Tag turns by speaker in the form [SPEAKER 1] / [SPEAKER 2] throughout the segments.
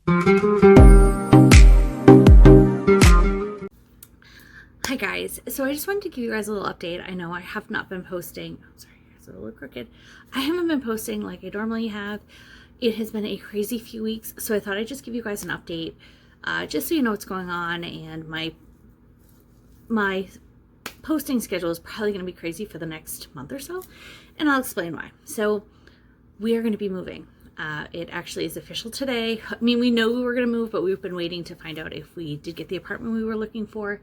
[SPEAKER 1] Hi guys, so I just wanted to give you guys a little update. I know I have not been posting, sorry, it's a little crooked. I haven't been posting like I normally have. It has been a crazy few weeks, so I thought I'd just give you guys an update, just so you know what's going on. And my posting schedule is probably going to be crazy for the next month or so, and I'll explain why. So we are going to be moving. It actually is official today. I mean, we know we were going to move, but we've been waiting to find out if we did get the apartment we were looking for.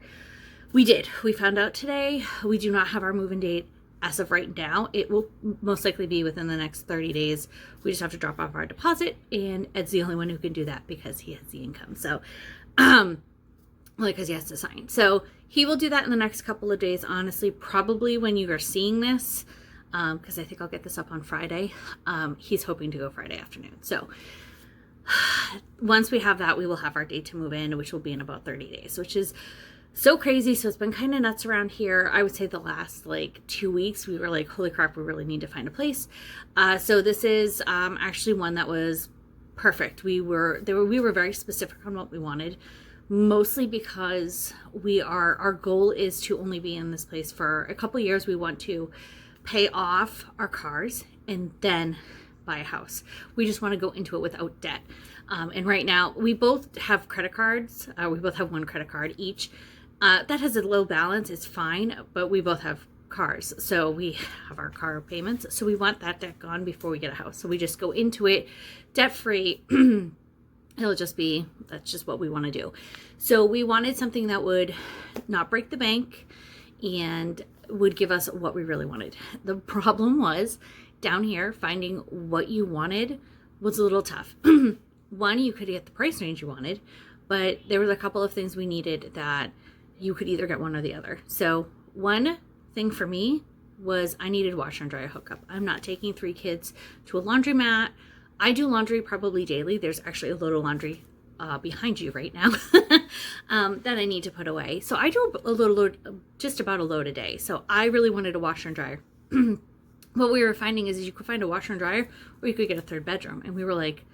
[SPEAKER 1] We did. We found out today. We do not have our move-in date as of right now. It will most likely be within the next 30 days. We just have to drop off our deposit, and Ed's the only one who can do that because he has the income. So, because he has to sign. So he will do that in the next couple of days, honestly, probably when you are seeing this, because I think I'll get this up on Friday. He's hoping to go Friday afternoon. So once we have that, we will have our date to move in, which will be in about 30 days, which is so crazy. So it's been kind of nuts around here. I would say the last like 2 weeks, we were like, holy crap, we really need to find a place. So this is actually one that was perfect. We were very specific on what we wanted, mostly because our goal is to only be in this place for a couple years. We want to pay off our cars and then buy a house. We just want to go into it without debt. And right now we both have credit cards. We both have one credit card each. That has a low balance. It's fine, but we both have cars. So we have our car payments. So we want that debt gone before we get a house. So we just go into it debt free. That's just what we want to do. So we wanted something that would not break the bank and would give us what we really wanted. The problem was down here, finding what you wanted was a little tough. One, you could get the price range you wanted, but there was a couple of things we needed that you could either get one or the other. So one thing for me was I needed washer and dryer hookup. I'm not taking 3 kids to a laundromat. I do laundry probably daily. There's actually a load of laundry behind you right now that I need to put away. So I do just about a load a day. So I really wanted a washer and dryer. What we were finding is you could find a washer and dryer, or you could get a 3rd bedroom. And we were like,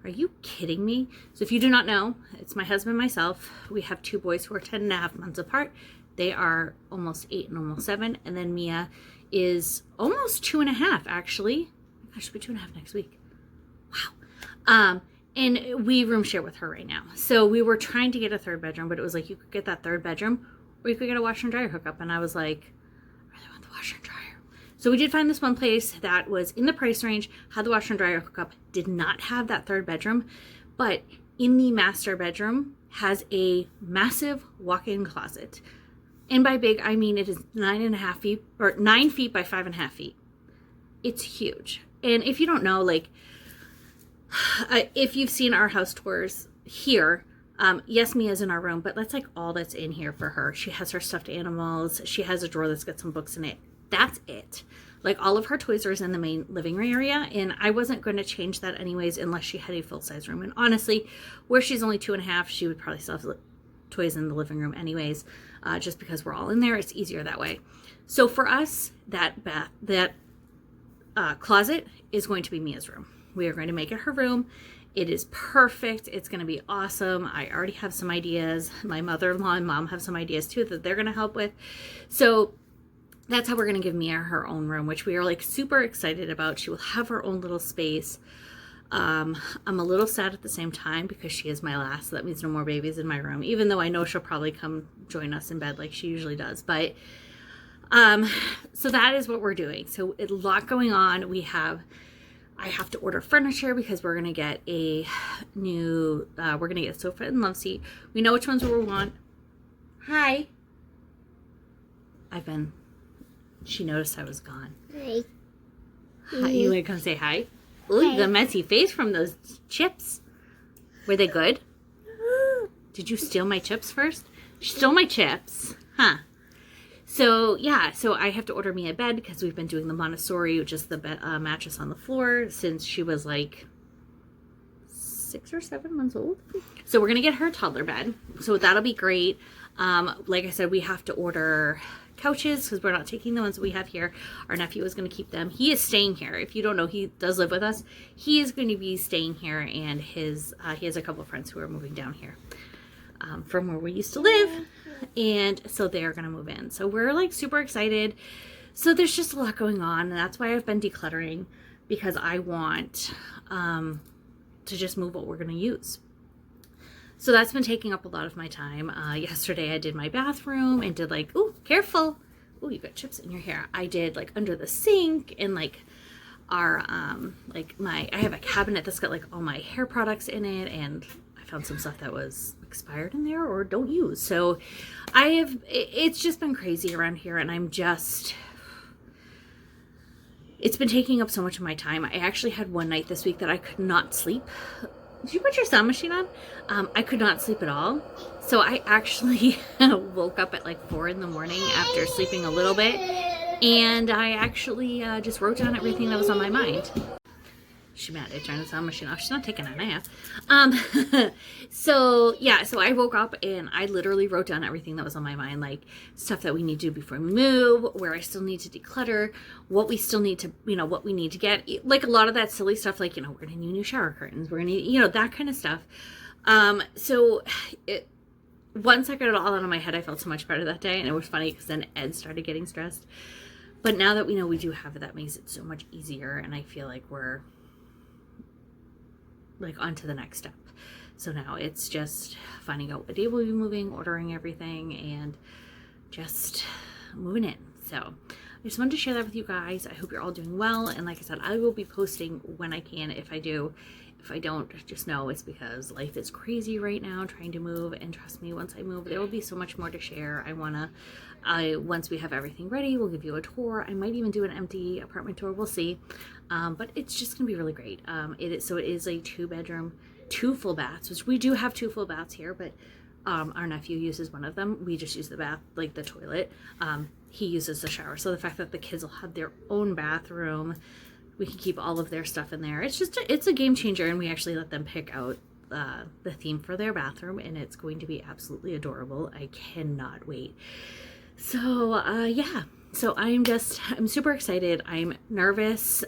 [SPEAKER 1] are you kidding me? So if you do not know, it's my husband and myself. We have 2 boys who are 10.5 months apart. They are almost 8 and almost 7. And then Mia is almost 2.5, actually. I should be 2.5 next week. Wow. And we room share with her right now. So we were trying to get a 3rd bedroom, but it was like you could get that 3rd bedroom, or you could get a washer and dryer hookup. And I was like, I really want the washer and dryer. So we did find this one place that was in the price range, had the washer and dryer hookup, did not have that 3rd bedroom, but in the master bedroom has a massive walk-in closet. And by big, I mean it is 9.5 feet, or 9 feet by 5.5 feet. It's huge. And if you don't know, like, if you've seen our house tours here, yes, Mia's in our room, but that's like all that's in here for her. She has her stuffed animals. She has a drawer that's got some books in it. That's it. Like all of her toys are in the main living room area, and I wasn't going to change that anyways unless she had a full-size room. And honestly, where she's only 2.5, she would probably still have toys in the living room anyways, just because we're all in there. It's easier that way. So for us, that closet is going to be Mia's room. We are going to make it her room. It is perfect. It's going to be awesome. I already have some ideas. My mother-in-law and mom have some ideas too that they're going to help with. So that's how we're going to give Mia her own room, which we are like super excited about. She will have her own little space. I'm a little sad at the same time because she is my last. So that means no more babies in my room, even though I know she'll probably come join us in bed like she usually does. But so that is what we're doing. So a lot going on. I have to order furniture because we're going to get a sofa and love seat. We know which ones we want. Hi. She noticed I was gone.
[SPEAKER 2] Hi.
[SPEAKER 1] Hi. You want to come say hi? Ooh, you got a messy face from those chips. Were they good? Did you steal my chips first? She stole my chips. Huh. So, yeah, so I have to order me a bed because we've been doing the Montessori, which is the mattress on the floor, since she was like 6 or 7 months old. So we're going to get her a toddler bed. So that'll be great. Like I said, we have to order couches because we're not taking the ones that we have here. Our nephew is going to keep them. He is staying here. If you don't know, he does live with us. He is going to be staying here, and his he has a couple of friends who are moving down here from where we used to live, and so they're going to move in. So we're like super excited. So there's just a lot going on, and that's why I've been decluttering, because I want to just move what we're going to use. So that's been taking up a lot of my time. Yesterday I did my bathroom and did like, ooh, careful. Ooh, you got chips in your hair. I did like under the sink and like our, I have a cabinet that's got like all my hair products in it, and I found some stuff that was expired in there or don't use. So it's just been crazy around here, and it's been taking up so much of my time. I actually had one night this week that I could not sleep. Did you put your sound machine on? I could not sleep at all. So I actually woke up at like 4 in the morning after sleeping a little bit. And I actually just wrote down everything that was on my mind. She's mad. I turned the sound machine off. She's not taking a nap. So I woke up and I literally wrote down everything that was on my mind, like stuff that we need to do before we move, where I still need to declutter, what we still need to, what we need to get, like a lot of that silly stuff, like, we're going to need new shower curtains. We're going to need, that kind of stuff. Once I got it all out of my head, I felt so much better that day. And it was funny because then Ed started getting stressed. But now that we know we do have it, that makes it so much easier. And I feel like we're like on to the next step. So now it's just finding out what day we'll be moving, ordering everything, and just moving in. So I just wanted to share that with you guys. I hope you're all doing well. And like I said, I will be posting when I can. If I do, if I don't, just know it's because life is crazy right now trying to move. And trust me, once I move, there will be so much more to share. Once we have everything ready, we'll give you a tour. I might even do an empty apartment tour. We'll see. But it's just gonna be really great. It is a 2-bedroom, 2 full baths, which we do have 2 full baths here, but our nephew uses one of them. We just use the bath, like the toilet. He uses the shower. So the fact that the kids will have their own bathroom, we can keep all of their stuff in there. It's a game changer, and we actually let them pick out the theme for their bathroom, and it's going to be absolutely adorable. I cannot wait. So so I'm super excited. I'm nervous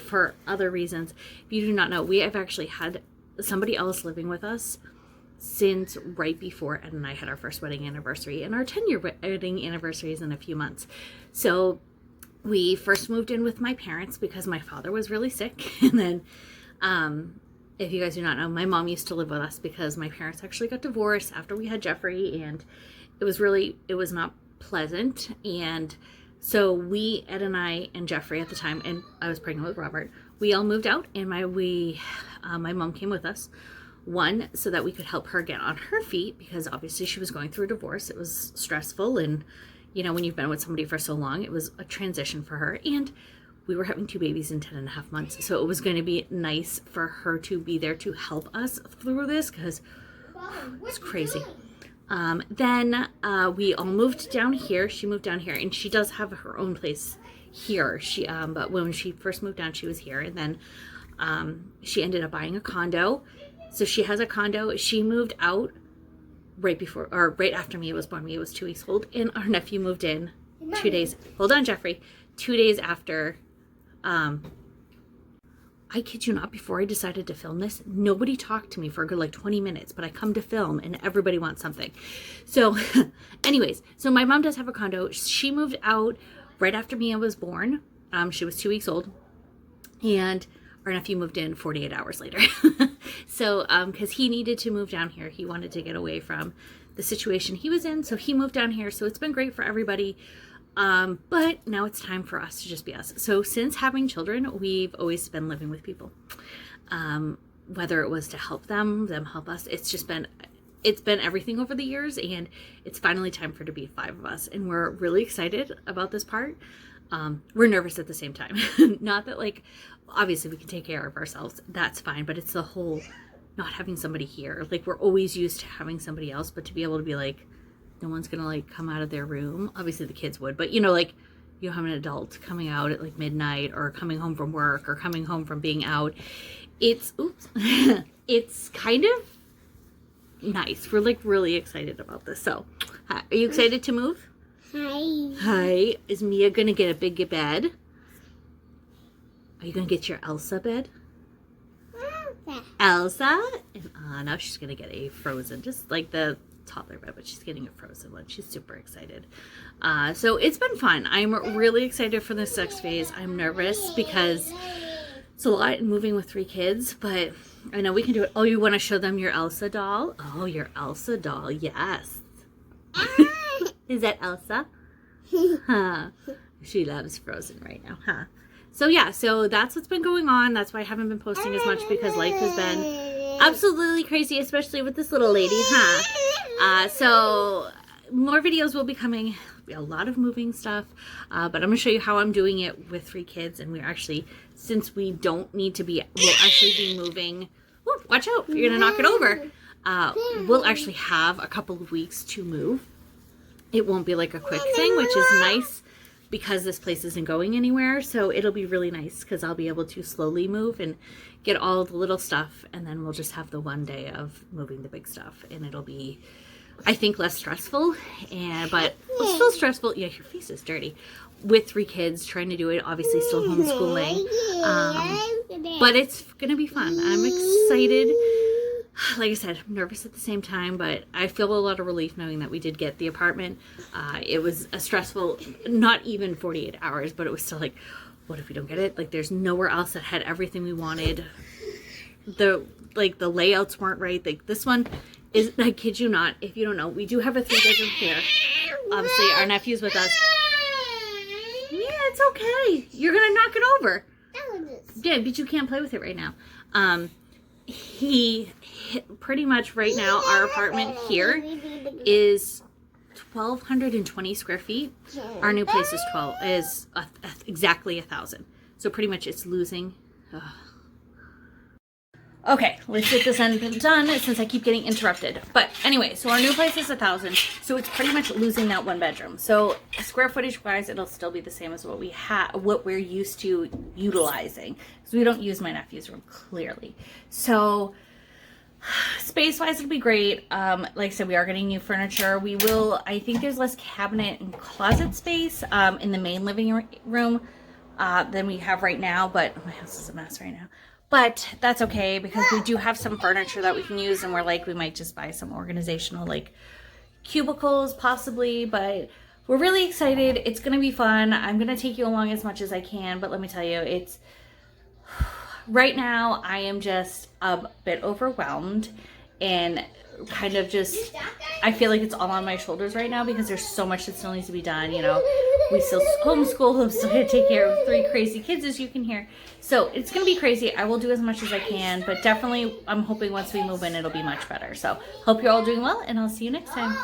[SPEAKER 1] for other reasons. If you do not know, we have actually had somebody else living with us since right before Ed and I had our first wedding anniversary, and our 10-year wedding anniversary is in a few months. So we first moved in with my parents because my father was really sick. And then, if you guys do not know, my mom used to live with us because my parents actually got divorced after we had Jeffrey, and it was not pleasant. And so Ed and I and Jeffrey at the time, and I was pregnant with Robert, we all moved out, and my mom came with us. One, so that we could help her get on her feet, because obviously she was going through a divorce. It was stressful, and when you've been with somebody for so long, it was a transition for her. And we were having 2 babies in 10.5 months. So it was going to be nice for her to be there to help us through this, because it's crazy. Then we all moved down here. She moved down here, and she does have her own place here. But when she first moved down, she was here. And then she ended up buying a condo. So she has a condo. She moved out right after Mia was born. Mia was 2 weeks old, and our nephew moved in 2 days. Hold on, Jeffrey. 2 days after. I kid you not, before I decided to film this, nobody talked to me for a good 20 minutes, but I come to film and everybody wants something. So anyways, so my mom does have a condo. She moved out right after Mia was born. She was 2 weeks old, and our nephew moved in 48 hours later. So, because he needed to move down here. He wanted to get away from the situation he was in. So he moved down here. So it's been great for everybody. But now it's time for us to just be us. So since having children, we've always been living with people. Whether it was to help them help us. It's been everything over the years, and it's finally time for it to be 5 of us. And we're really excited about this part. We're nervous at the same time. Not that obviously we can take care of ourselves. That's fine. But it's the whole not having somebody here. We're always used to having somebody else, but to be able to be no one's gonna come out of their room. Obviously the kids would, but you have an adult coming out at midnight, or coming home from work, or coming home from being out. It's kind of nice. We're really excited about this. So are you excited to move?
[SPEAKER 2] Hi.
[SPEAKER 1] Hi. Is Mia gonna get a big bed? Are you gonna get your Elsa bed? Elsa? And now she's gonna get a Frozen, just like the toddler bed, but she's getting a Frozen one. She's super excited. So it's been fun. I'm really excited for this next phase. I'm nervous because it's a lot moving with 3 kids, but I know we can do it. Oh, you want to show them your Elsa doll? Oh, your Elsa doll. Yes. Is that Elsa? Huh. She loves Frozen right now, huh? So yeah, so that's what's been going on. That's why I haven't been posting as much, because life has been absolutely crazy, especially with this little lady, huh? So more videos will be coming. A lot of moving stuff, but I'm gonna show you how I'm doing it with 3 kids. And we're actually, since we don't need to be, we'll actually be moving. Ooh, watch out, you're gonna knock it over. We'll actually have a couple of weeks to move. It won't be like a quick thing, which is nice because this place isn't going anywhere. So it'll be really nice because I'll be able to slowly move and get all the little stuff, and then we'll just have the one day of moving the big stuff, and it'll be, I think, less stressful, but it's still stressful. Yeah, your face is dirty. With 3 kids, trying to do it, obviously still homeschooling, but it's gonna be fun. I'm excited. Like I said, I'm nervous at the same time, but I feel a lot of relief knowing that we did get the apartment. It was a stressful, not even 48 hours, but it was still like, what if we don't get it? Like, there's nowhere else that had everything we wanted. The layouts weren't right. Like, this one is, I kid you not, if you don't know, we do have a 3-bedroom here. Obviously, our nephew's with us. Yeah, it's okay. You're gonna knock it over. Yeah, but you can't play with it right now. He pretty much right now, our apartment here is 1,220 square feet. Our new place is exactly 1,000. So pretty much it's losing. Okay, let's get this end done since I keep getting interrupted. But anyway, so our new place is 1,000. So it's pretty much losing that 1 bedroom. So square footage wise, it'll still be the same as what we have, what we're used to utilizing. Because we don't use my nephew's room, clearly. So space wise, it'll be great. Like I said, we are getting new furniture. We will, I think there's less cabinet and closet space in the main living room than we have right now. But my house is a mess right now. But that's okay because we do have some furniture that we can use, and we're like, we might just buy some organizational like cubicles possibly, but we're really excited. It's going to be fun. I'm going to take you along as much as I can, but let me tell you, it's right now I am just a bit overwhelmed and kind of just, I feel like it's all on my shoulders right now because there's so much that still needs to be done. You know, we still homeschool. I'm still going to take care of 3 crazy kids, as you can hear. So it's going to be crazy. I will do as much as I can, but definitely I'm hoping once we move in, it'll be much better. So hope you're all doing well, and I'll see you next time.